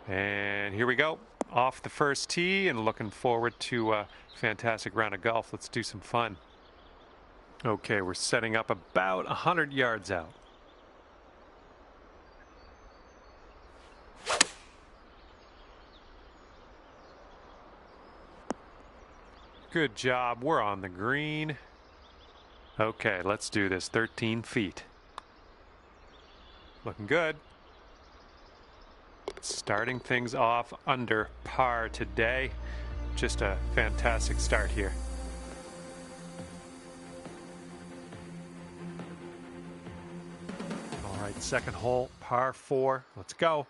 And here we go, off the first tee and looking forward to a fantastic round of golf. Let's do some fun. Okay, we're setting up about 100 yards out. Good job, we're on the green. Okay, let's do this. 13 feet. Looking good. Starting things off under par today. Just a fantastic start here. All right, second hole, par 4. Let's go.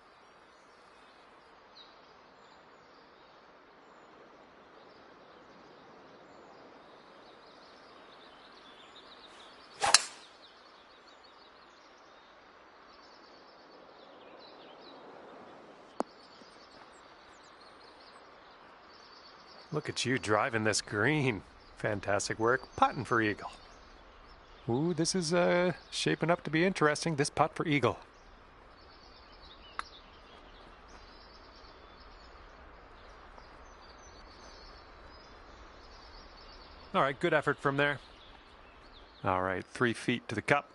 Look at you driving this green. Fantastic work. Putting for eagle. Ooh, this is shaping up to be interesting. This putt for eagle. All right, good effort from there. All right, 3 feet to the cup.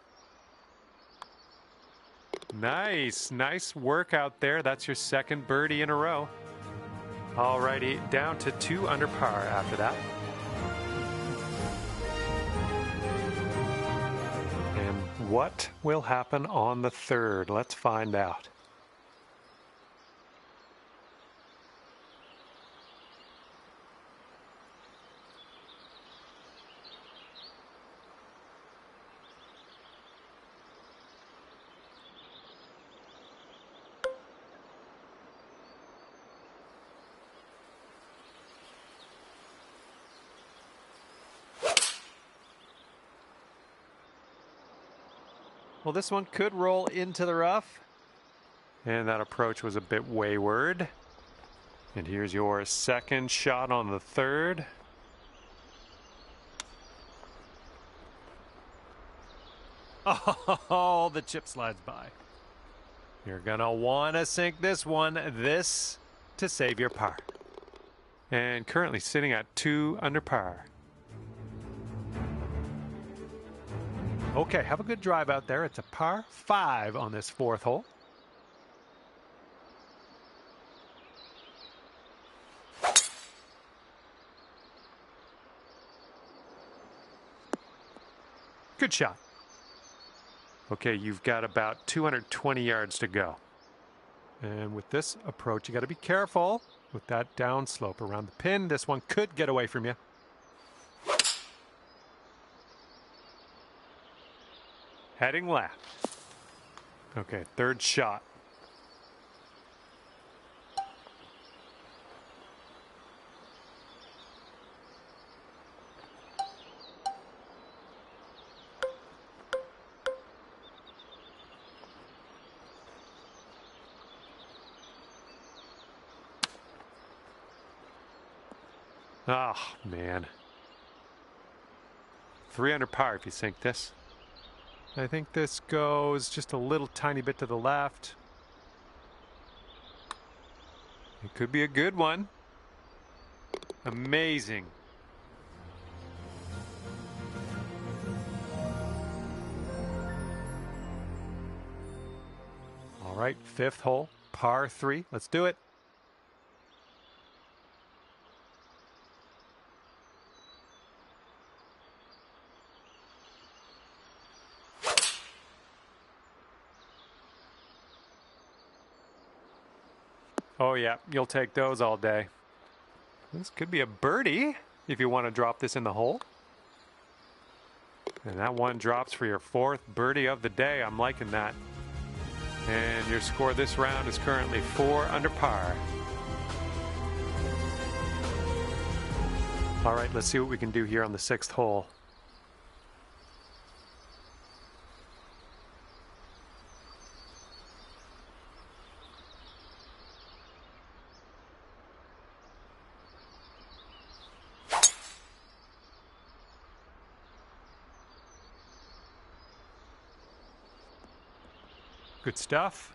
Nice work out there. That's your second birdie in a row. All righty, down to 2 under par after that. And what will happen on the third? Let's find out. Well, this one could roll into the rough. And that approach was a bit wayward. And here's your second shot on the third. Oh, the chip slides by. You're gonna want to sink this one, this to save your par. And currently sitting at 2 under par. Okay, have a good drive out there. It's a par 5 on this 4th hole. Good shot. Okay, you've got about 220 yards to go. And with this approach, you got to be careful with that downslope around the pin. This one could get away from you. Heading left. Okay, third shot. Oh, man. 3 under par if you sink this. I think this goes just a little tiny bit to the left. It could be a good one. Amazing. All right, 5th hole, par 3. Let's do it. Oh yeah, you'll take those all day. This could be a birdie if you want to drop this in the hole. And that one drops for your 4th birdie of the day. I'm liking that. And your score this round is currently 4 under par. All right, let's see what we can do here on the 6th hole. Good stuff.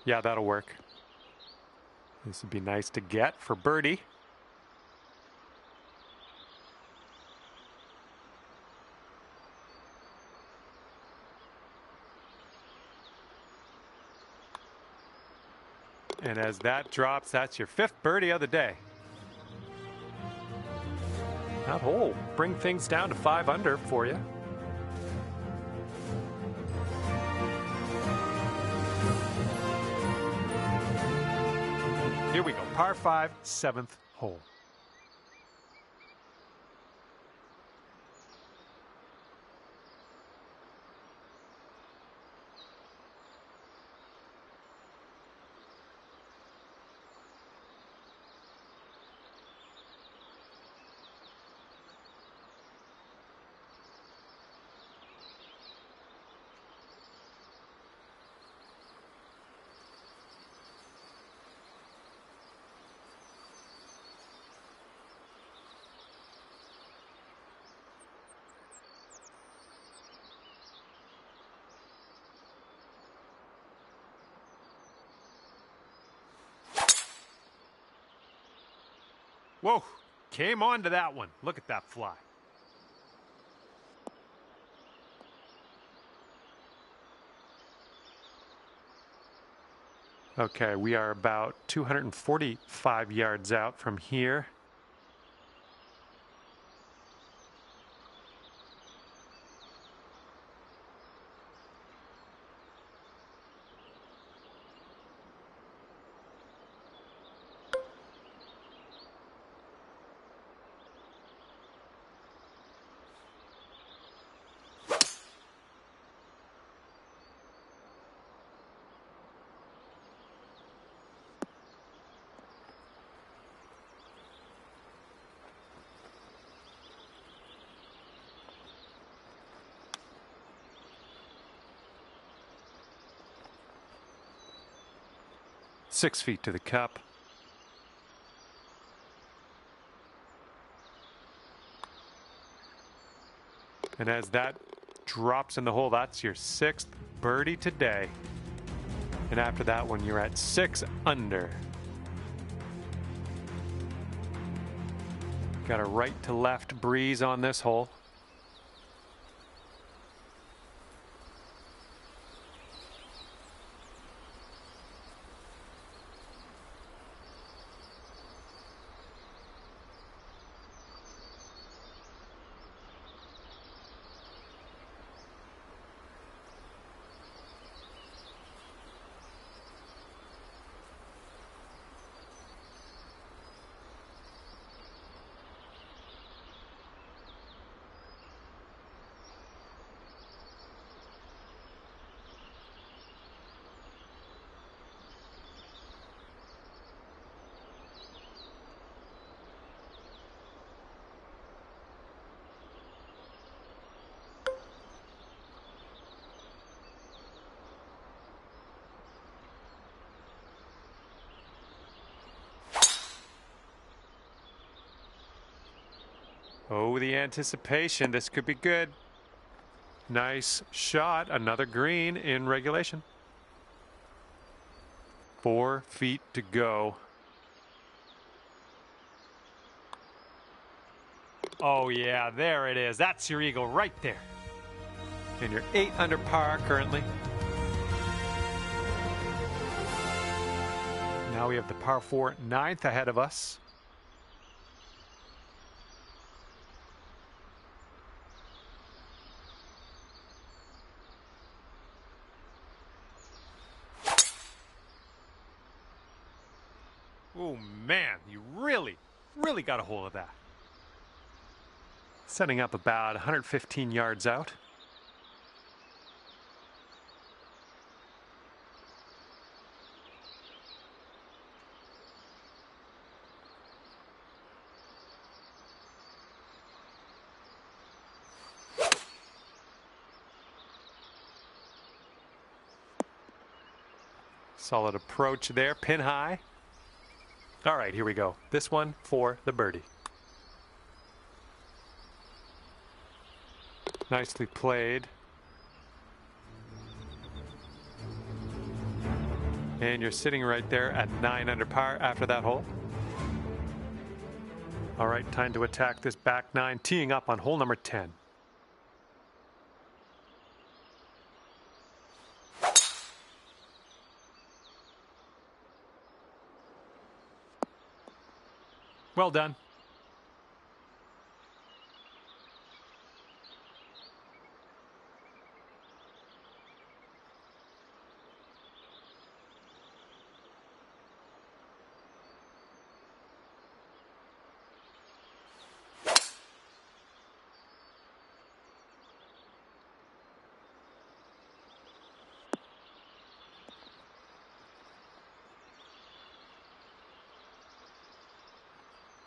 Yeah, that'll work. This would be nice to get for birdie. And as that drops, that's your 5th birdie of the day. That hole bring things down to 5 under for you. Here we go, par 5, 7th hole. Whoa, came on to that one. Look at that fly. Okay, we are about 245 yards out from here. Six feet to the cup. And as that drops in the hole, that's your 6th birdie today. And after that one, you're at 6 under. Got a right to left breeze on this hole. Oh, the anticipation. This could be good. Nice shot. Another green in regulation. 4 feet to go. Oh, yeah, there it is. That's your eagle right there. And you're 8 under par currently. Now we have the par 4 9th ahead of us. Oh man, you really got a hold of that. Setting up about 115 yards out. Solid approach there, pin high. All right, here we go. This one for the birdie. Nicely played. And you're sitting right there at 9 under par after that hole. All right, time to attack this back nine, teeing up on hole number 10. Well done.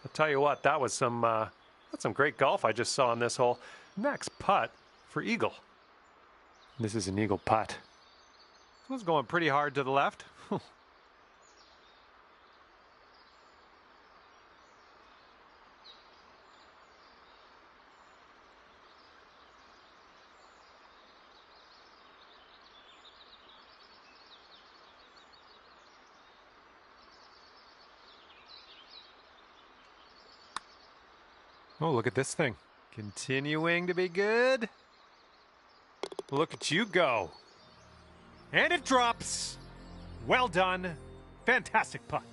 I'll tell you what, that was that's some great golf I just saw on this hole. Next putt for eagle. This is an eagle putt. This one's going pretty hard to the left. Oh, look at this thing. Continuing to be good. Look at you go. And it drops. Well done. Fantastic putt.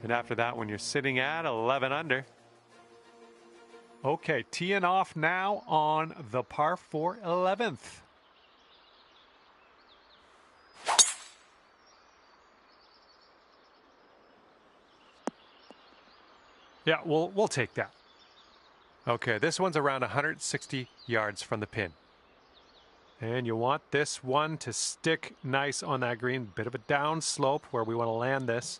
And after that one, you're sitting at 11 under. Okay, teeing off now on the par 4 11th. Yeah, we'll take that. Okay, this one's around 160 yards from the pin. And you want this one to stick nice on that green. Bit of a down slope where we want to land this.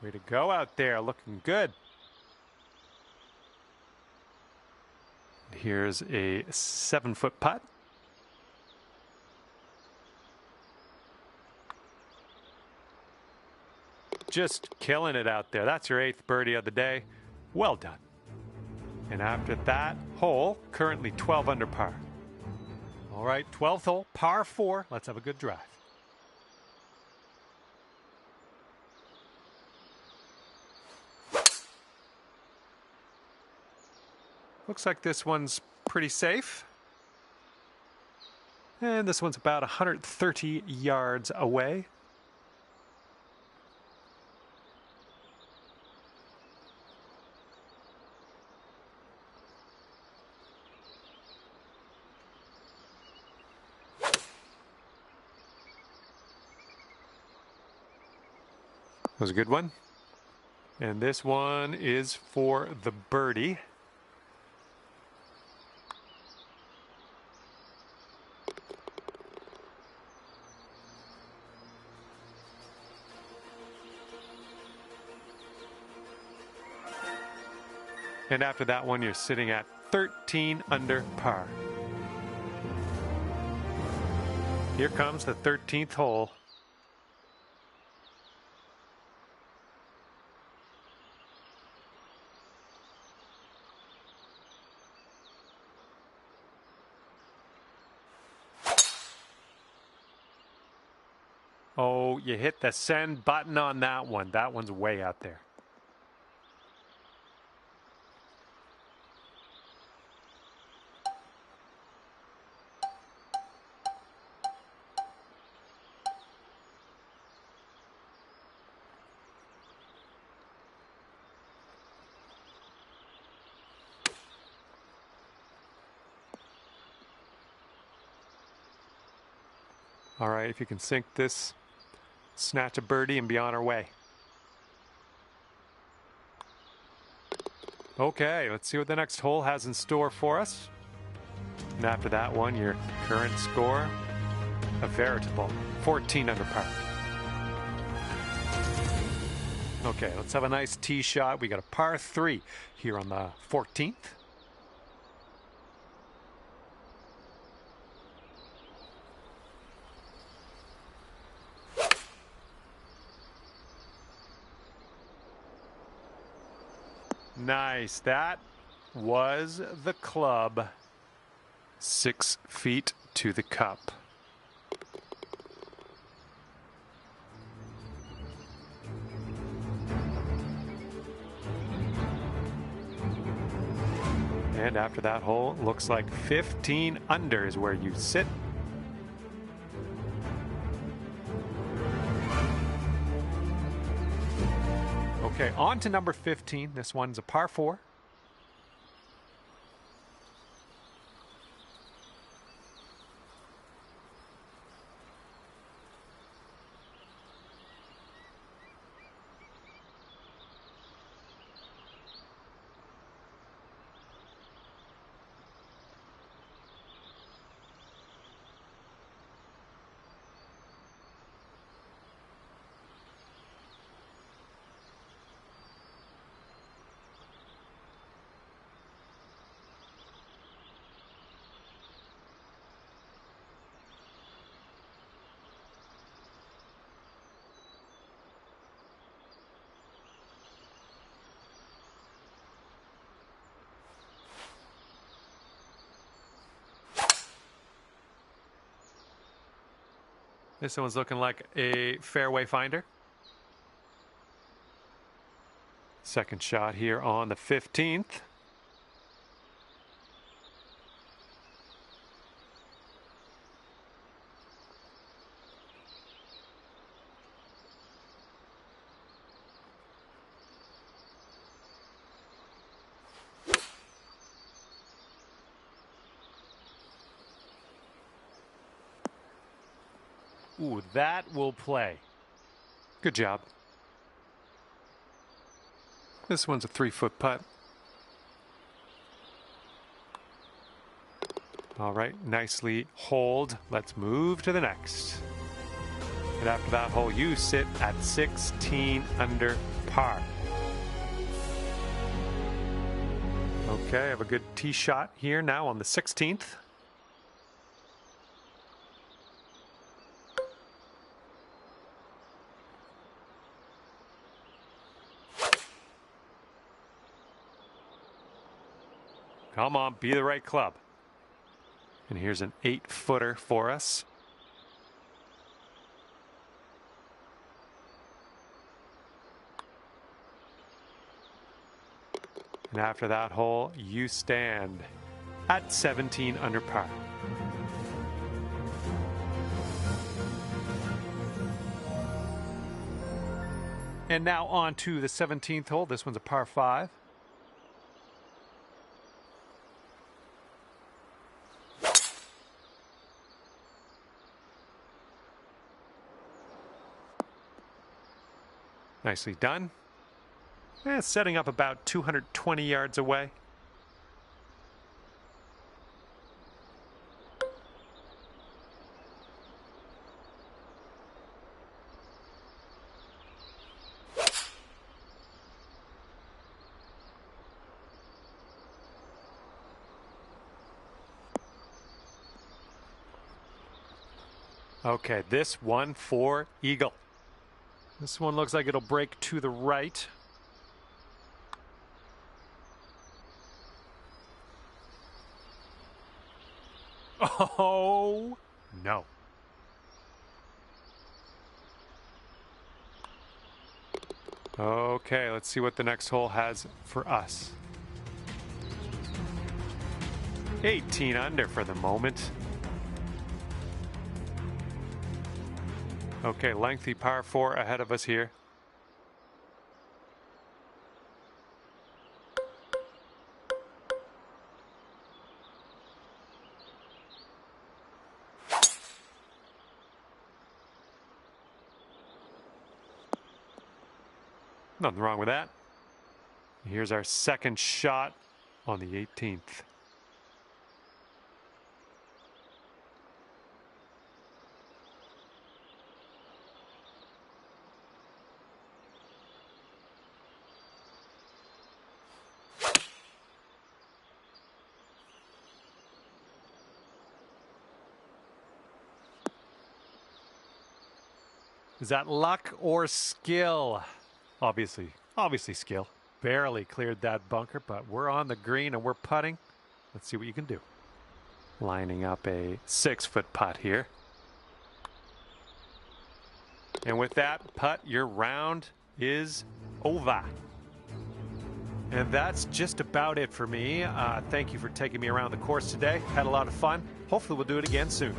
Way to go out there, looking good. Here's a 7-foot putt. Just killing it out there. That's your 8th birdie of the day. Well done. And after that hole, currently 12 under par. All right, 12th hole, par 4. Let's have a good drive. Looks like this one's pretty safe. And this one's about 130 yards away. That was a good one. And this one is for the birdie. And after that one, you're sitting at 13 under par. Here comes the 13th hole. Oh, you hit the send button on that one. That one's way out there. All right, if you can sink this, snatch a birdie and be on our way. Okay, let's see what the next hole has in store for us. And after that one, your current score, a veritable 14 under par. Okay, let's have a nice tee shot. We got a par 3 here on the 14th. Nice. That was the club. 6 feet to the cup. And after that hole, looks like 15 under is where you sit. Okay, on to number 15. This one's a par 4. This one's looking like a fairway finder. Second shot here on the 15th. Ooh, that will play. Good job. This one's a 3-foot putt. All right, nicely holed. Let's move to the next. And after that hole, you sit at 16 under par. Okay, I have a good tee shot here now on the 16th. Come on, be the right club. And here's an 8-footer for us. And after that hole, you stand at 17 under par. And now on to the 17th hole. This one's a par 5. Nicely done. Setting up about 220 yards away. Okay, this one for eagle. This one looks like it'll break to the right. Oh, no. Okay, let's see what the next hole has for us. 18 under for the moment. Okay, lengthy par 4 ahead of us here. Nothing wrong with that. Here's our second shot on the 18th. Is that luck or skill? Obviously skill. barely cleared that bunker, but we're on the green and we're putting. Let's see what you can do. Lining up a 6-foot putt here. And with that putt, your round is over. And that's just about it for me. Thank you for taking me around the course today. Had a lot of fun. Hopefully we'll do it again soon.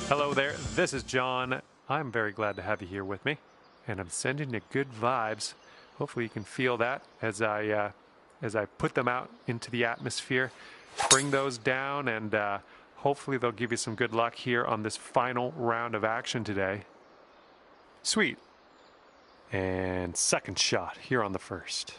Hello there, this is John. I'm very glad to have you here with me, and I'm sending you good vibes. Hopefully you can feel that as I put them out into the atmosphere. Bring those down, and hopefully they'll give you some good luck here on this final round of action today. Sweet. And second shot here on the first.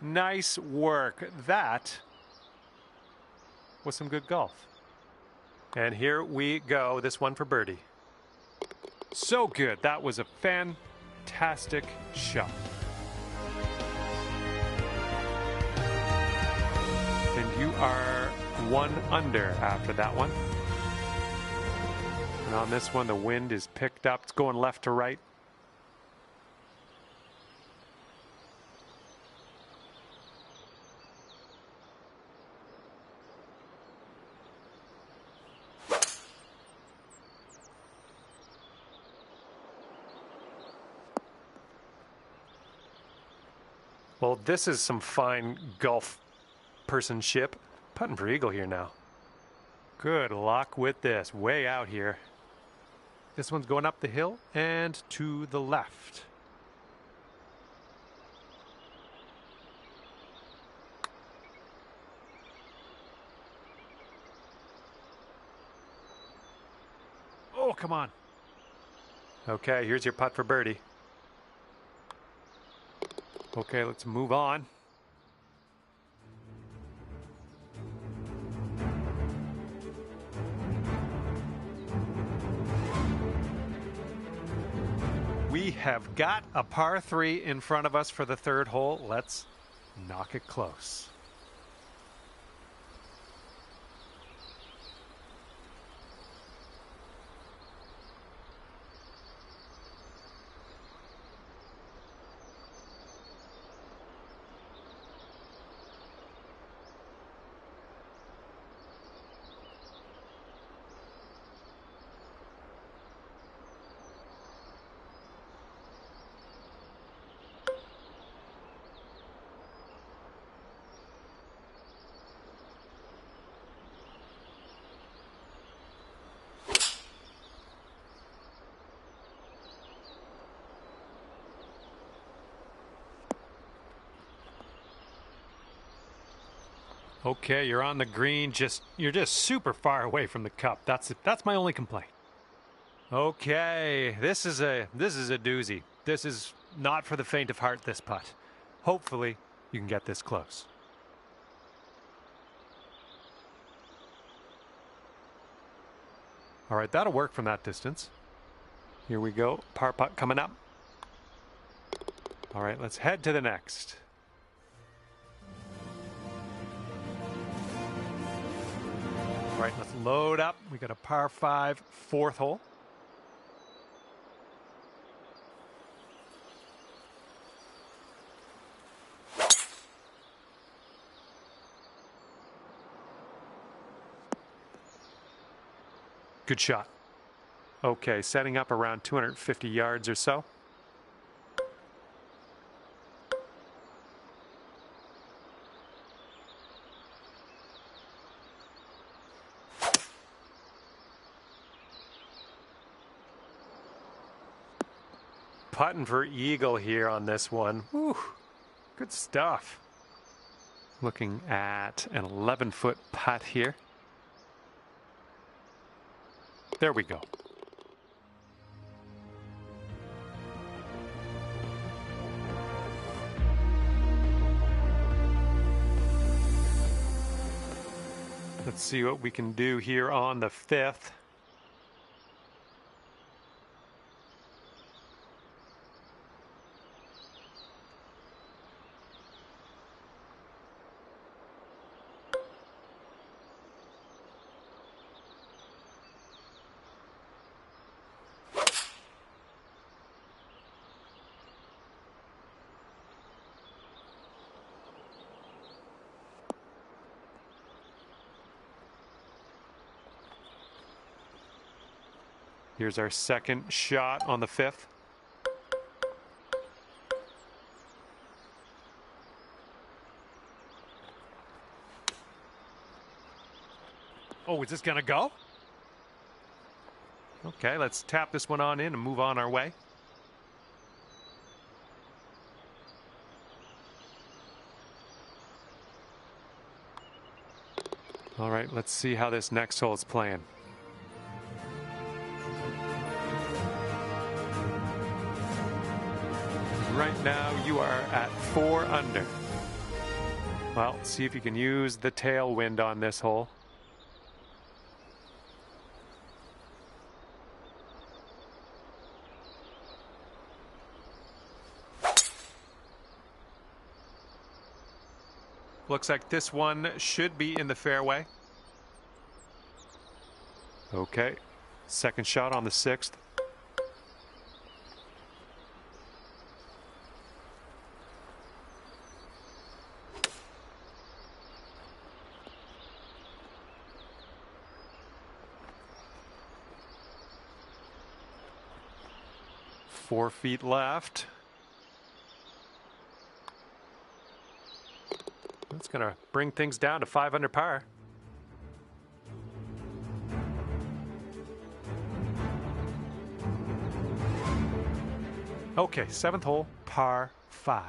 Nice work. That was some good golf. And here we go. This one for birdie. So good. That was a fantastic shot. And you are 1 under after that one. And on this one, the wind is picked up. It's going left to right. Well, this is some fine golf personship. Putting for eagle here now. Good luck with this. Way out here. This one's going up the hill and to the left. Oh, come on. Okay, here's your putt for birdie. Okay, let's move on. We have got a par 3 in front of us for the third hole. Let's knock it close. Okay, you're on the green. You're just super far away from the cup. That's my only complaint. Okay, this is a doozy. This is not for the faint of heart, this putt. Hopefully, you can get this close. All right, that'll work from that distance. Here we go. Par putt coming up. All right, let's head to the next. All right, let's load up. We got a par 5, fourth hole. Good shot. Okay, setting up around 250 yards or so. Putting for eagle here on this one. Whew, good stuff. Looking at an 11-foot putt here. There we go. Let's see what we can do here on the 5th. Here's our second shot on the 5th. Oh, is this gonna go? Okay, let's tap this one on in and move on our way. All right, let's see how this next hole is playing. Right now you are at 4 under. Well, see if you can use the tailwind on this hole. Looks like this one should be in the fairway. Okay, second shot on the 6th. Four feet left. That's going to bring things down to 5 under par. Okay, 7th hole, par 5.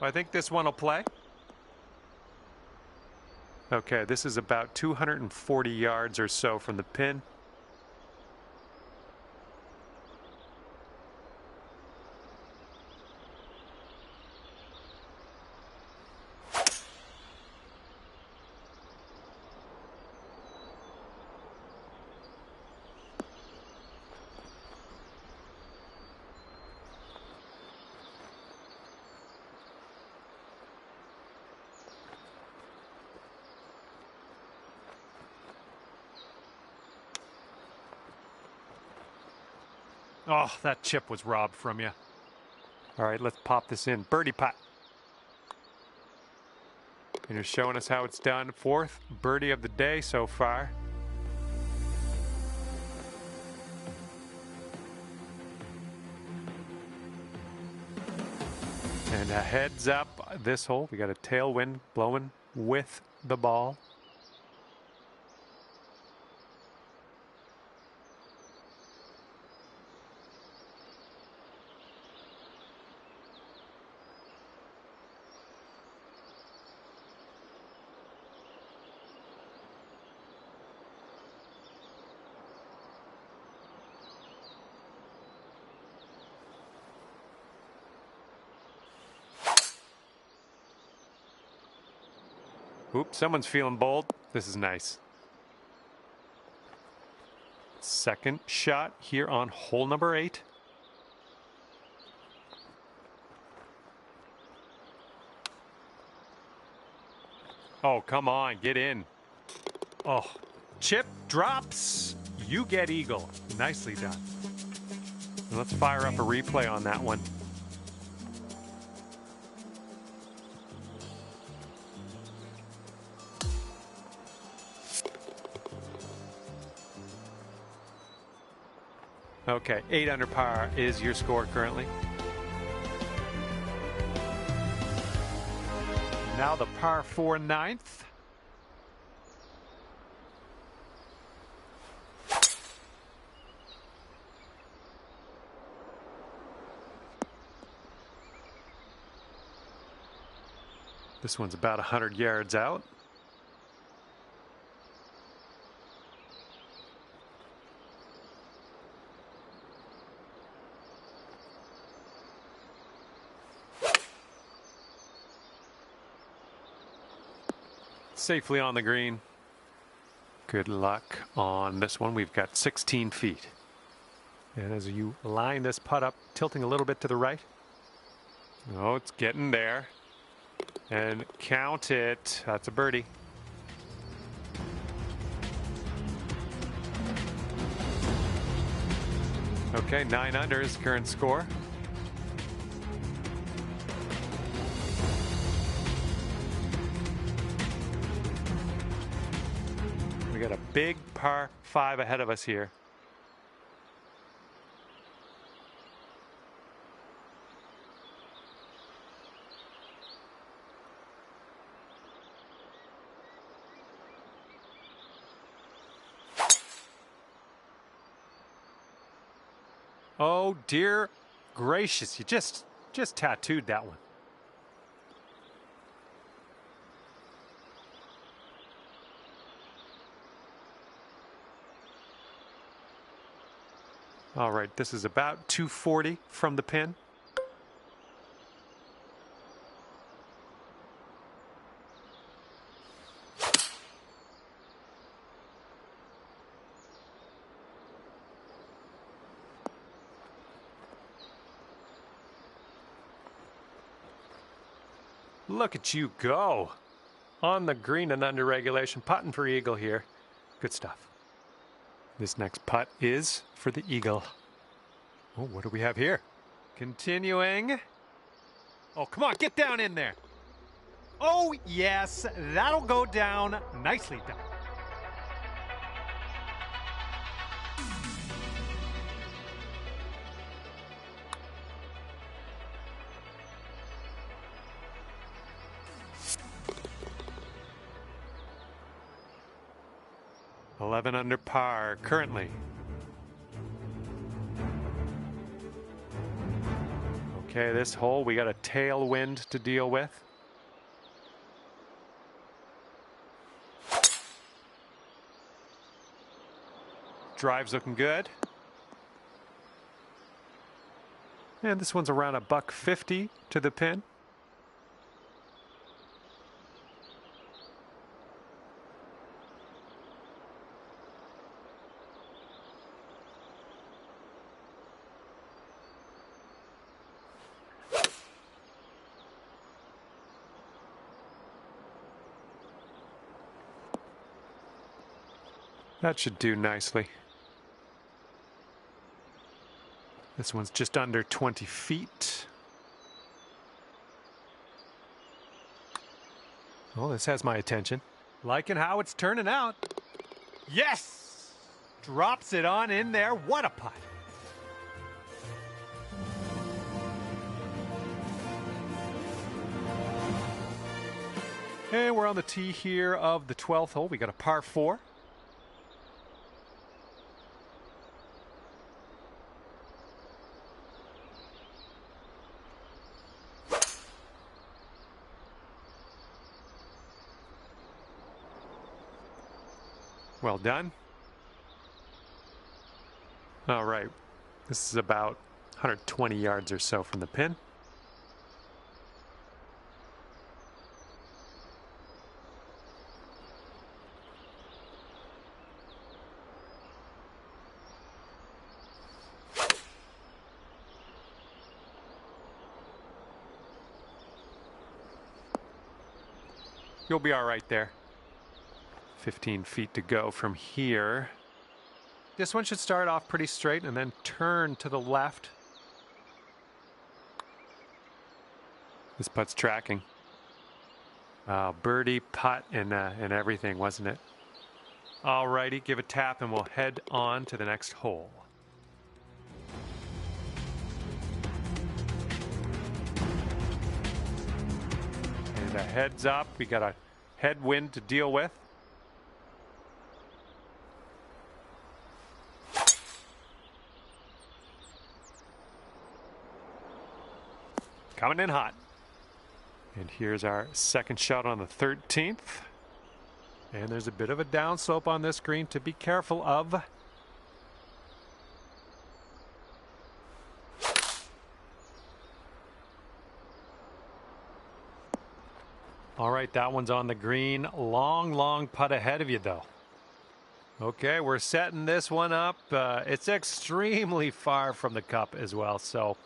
I think this one will play. Okay, this is about 240 yards or so from the pin. Oh, that chip was robbed from you. All right, let's pop this in. Birdie putt. And you're showing us how it's done. 4th birdie of the day so far. And a heads up this hole. We got a tailwind blowing with the ball. Oops, someone's feeling bold. This is nice. Second shot here on hole number 8. Oh, come on, get in. Oh, chip drops. You get eagle. Nicely done. Let's fire up a replay on that one. Okay, 8 under par is your score currently. Now the par 4 ninth. This one's about 100 yards out. Safely on the green. Good luck on this one. We've got 16 feet. And as you line this putt up, tilting a little bit to the right. Oh, it's getting there. And count it. That's a birdie. Okay, 9 under is current score. We got a big par 5 ahead of us here. Oh dear gracious, you just tattooed that one. All right, this is about 240 from the pin. Look at you go. On the green and under regulation, putting for eagle here. Good stuff. This next putt is for the eagle. Oh, what do we have here? Continuing. Oh, come on, get down in there. Oh, yes, that'll go down. Nicely done. $11 under par currently. Okay, this hole we got a tailwind to deal with. Drive's looking good. And this one's around $150 to the pin. That should do nicely. This one's just under 20 feet. Oh, this has my attention. Liking how it's turning out. Yes! Drops it on in there. What a putt. And we're on the tee here of the 12th hole. We got a par 4. Well done. All right. This is about 120 yards or so from the pin. You'll be all right there. 15 feet to go from here. This one should start off pretty straight and then turn to the left. This putt's tracking. Birdie, putt, and everything, wasn't it? All righty, give a tap and we'll head on to the next hole. And a heads up, we got a headwind to deal with. Coming in hot. And here's our second shot on the 13th. And there's a bit of a downslope on this green to be careful of. All right, that one's on the green. Long putt ahead of you, though. Okay, we're setting this one up. It's extremely far from the cup as well, so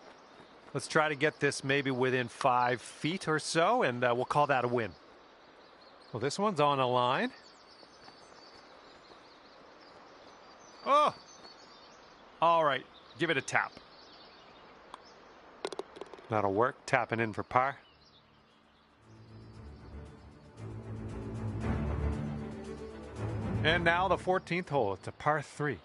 let's try to get this maybe within 5 feet or so, and we'll call that a win. Well, this one's on a line. Oh! All right, give it a tap. That'll work, tapping in for par. And now the 14th hole, it's a par 3.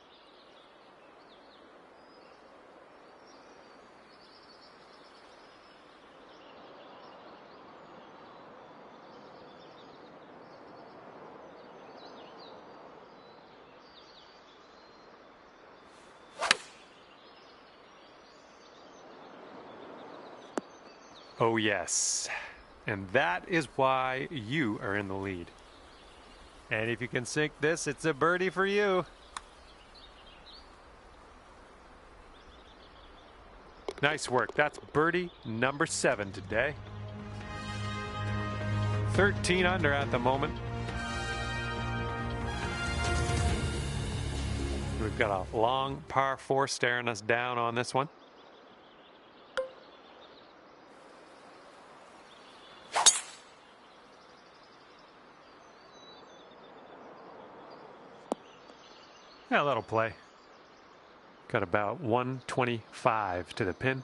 Oh yes, and that is why you are in the lead. And if you can sink this, it's a birdie for you. Nice work. That's birdie number 7 today. 13 under at the moment. We've got a long par 4 staring us down on this one. Yeah, that'll play. Got about 125 to the pin.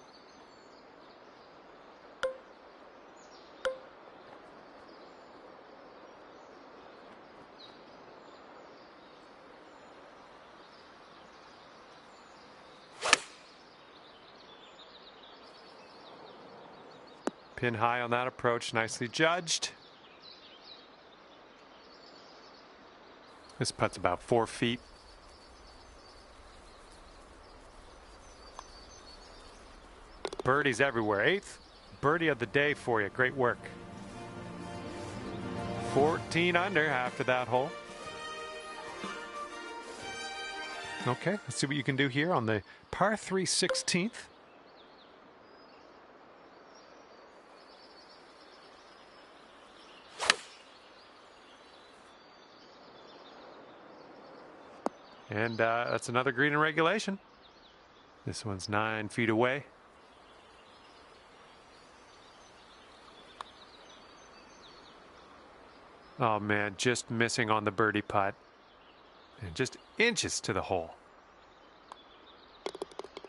Pin high on that approach, nicely judged. This putt's about 4 feet. Birdies everywhere. 8th birdie of the day for you. Great work. 14 under after that hole. Okay, let's see what you can do here on the par 3 16th. And that's another green in regulation. This one's 9 feet away. Oh man, just missing on the birdie putt. And just inches to the hole.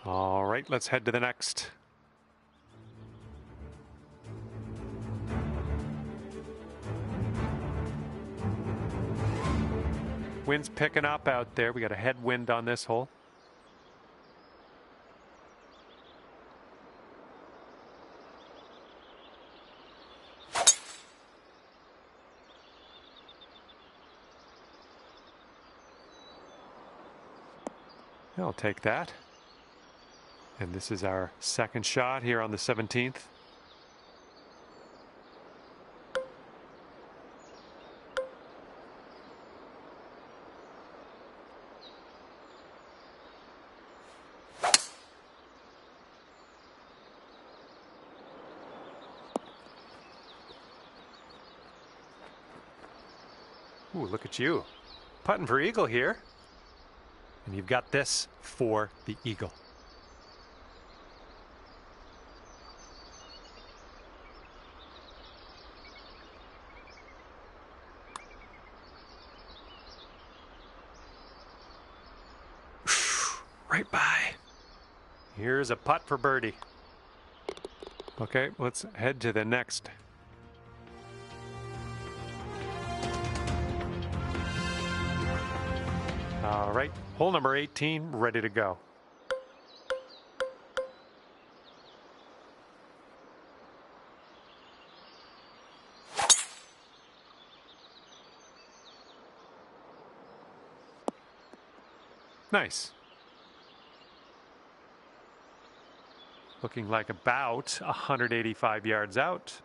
All right, let's head to the next. Wind's picking up out there. We got a headwind on this hole. I'll take that. And this is our second shot here on the 17th. Ooh, look at you. Putting for eagle here. And you've got this for the eagle. right by. Here's a putt for birdie. Okay, let's head to the next. All right, hole number 18, ready to go. Nice. Looking like about 185 yards out.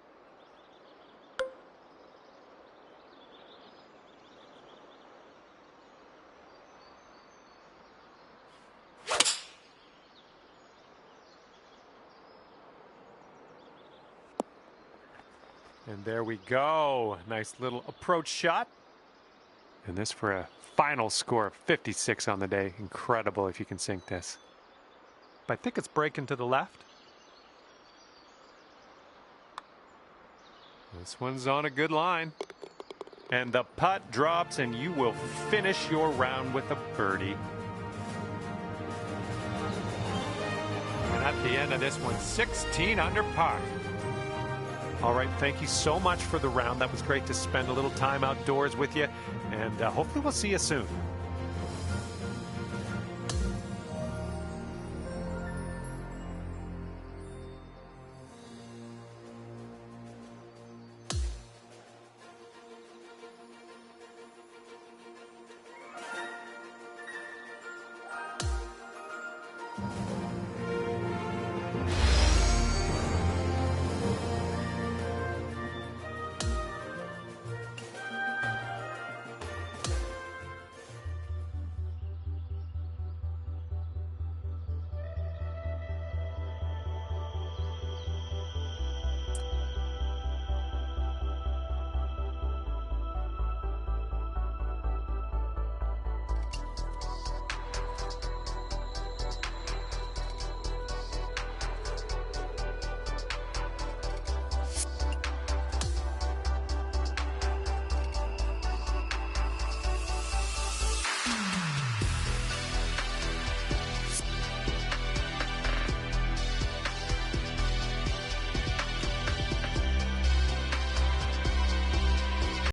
And there we go. Nice little approach shot. And this for a final score of 56 on the day. Incredible if you can sink this. I think it's breaking to the left. This one's on a good line. And the putt drops and you will finish your round with a birdie. And at the end of this one, 16 under par. All right, thank you so much for the round. That was great to spend a little time outdoors with you. And hopefully we'll see you soon.